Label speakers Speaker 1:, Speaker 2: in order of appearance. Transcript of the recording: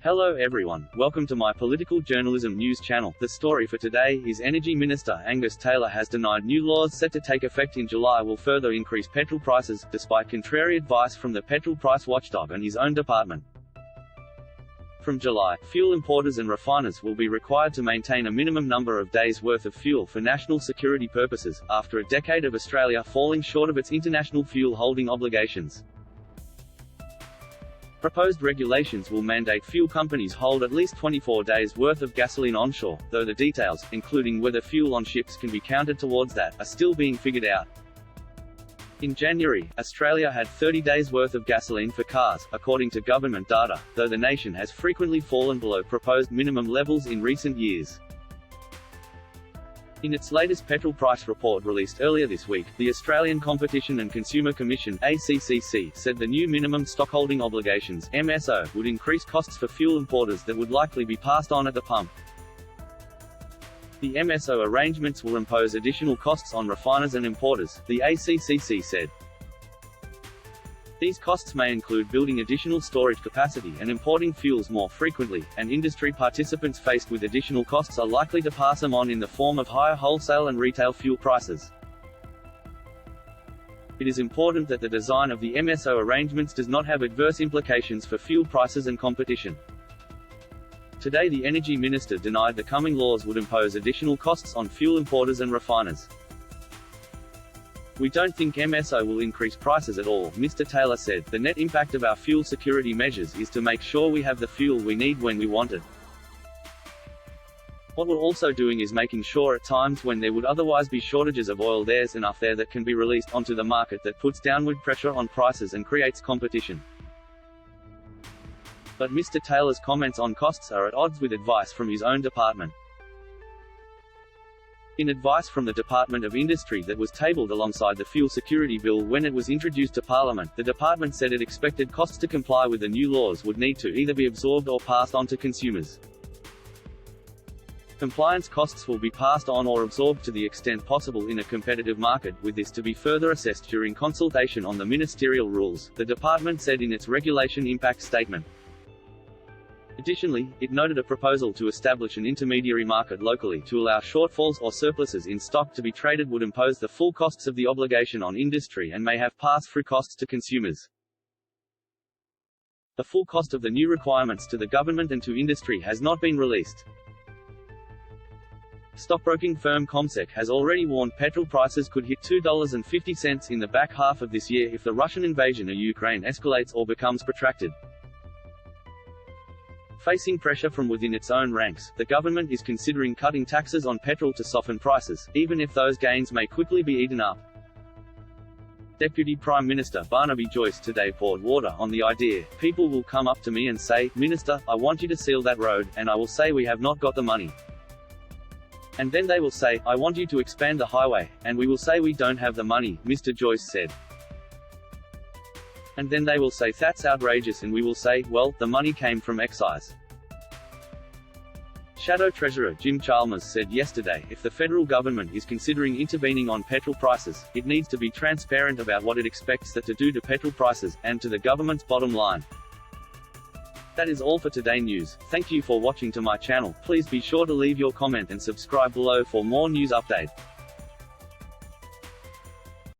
Speaker 1: Hello everyone, welcome to my political journalism news channel. The story for today is Energy Minister Angus Taylor has denied new laws set to take effect in July will further increase petrol prices, despite contrary advice from the petrol price watchdog and his own department. From July, fuel importers and refiners will be required to maintain a minimum number of days' worth of fuel for national security purposes, after a decade of Australia falling short of its international fuel holding obligations. Proposed regulations will mandate fuel companies hold at least 24 days' worth of gasoline onshore, though the details, including whether fuel on ships can be counted towards that, are still being figured out. In January, Australia had 30 days' worth of gasoline for cars, according to government data, though the nation has frequently fallen below proposed minimum levels in recent years. In its latest petrol price report released earlier this week, the Australian Competition and Consumer Commission (ACCC) said the new minimum stockholding obligations (MSO) would increase costs for fuel importers that would likely be passed on at the pump. The MSO arrangements will impose additional costs on refiners and importers, the ACCC said. These costs may include building additional storage capacity and importing fuels more frequently, and industry participants faced with additional costs are likely to pass them on in the form of higher wholesale and retail fuel prices. It is important that the design of the MSO arrangements does not have adverse implications for fuel prices and competition. Today the Energy Minister denied the coming laws would impose additional costs on fuel importers and refiners. "We don't think MSO will increase prices at all," Mr. Taylor said. "The net impact of our fuel security measures is to make sure we have the fuel we need when we want it. What we're also doing is making sure at times when there would otherwise be shortages of oil there's enough there that can be released onto the market that puts downward pressure on prices and creates competition." But Mr. Taylor's comments on costs are at odds with advice from his own department. In advice from the Department of Industry that was tabled alongside the Fuel Security Bill when it was introduced to Parliament, the department said it expected costs to comply with the new laws would need to either be absorbed or passed on to consumers. Compliance costs will be passed on or absorbed to the extent possible in a competitive market, with this to be further assessed during consultation on the ministerial rules, the department said in its regulation impact statement. Additionally, it noted a proposal to establish an intermediary market locally to allow shortfalls or surpluses in stock to be traded would impose the full costs of the obligation on industry and may have pass-through costs to consumers. The full cost of the new requirements to the government and to industry has not been released. Stockbroking firm Comsec has already warned petrol prices could hit $2.50 in the back half of this year if the Russian invasion of Ukraine escalates or becomes protracted. Facing pressure from within its own ranks, the government is considering cutting taxes on petrol to soften prices, even if those gains may quickly be eaten up. Deputy Prime Minister Barnaby Joyce today poured water on the idea. "People will come up to me and say, 'Minister, I want you to seal that road,' and I will say we have not got the money. And then they will say, 'I want you to expand the highway,' and we will say we don't have the money," Mr. Joyce said. "And then they will say that's outrageous and we will say, well, the money came from excise." Shadow Treasurer Jim Chalmers said yesterday, if the federal government is considering intervening on petrol prices, it needs to be transparent about what it expects that to do to petrol prices, and to the government's bottom line. That is all for today news. Thank you for watching to my channel. Please be sure to leave your comment and subscribe below for more news update.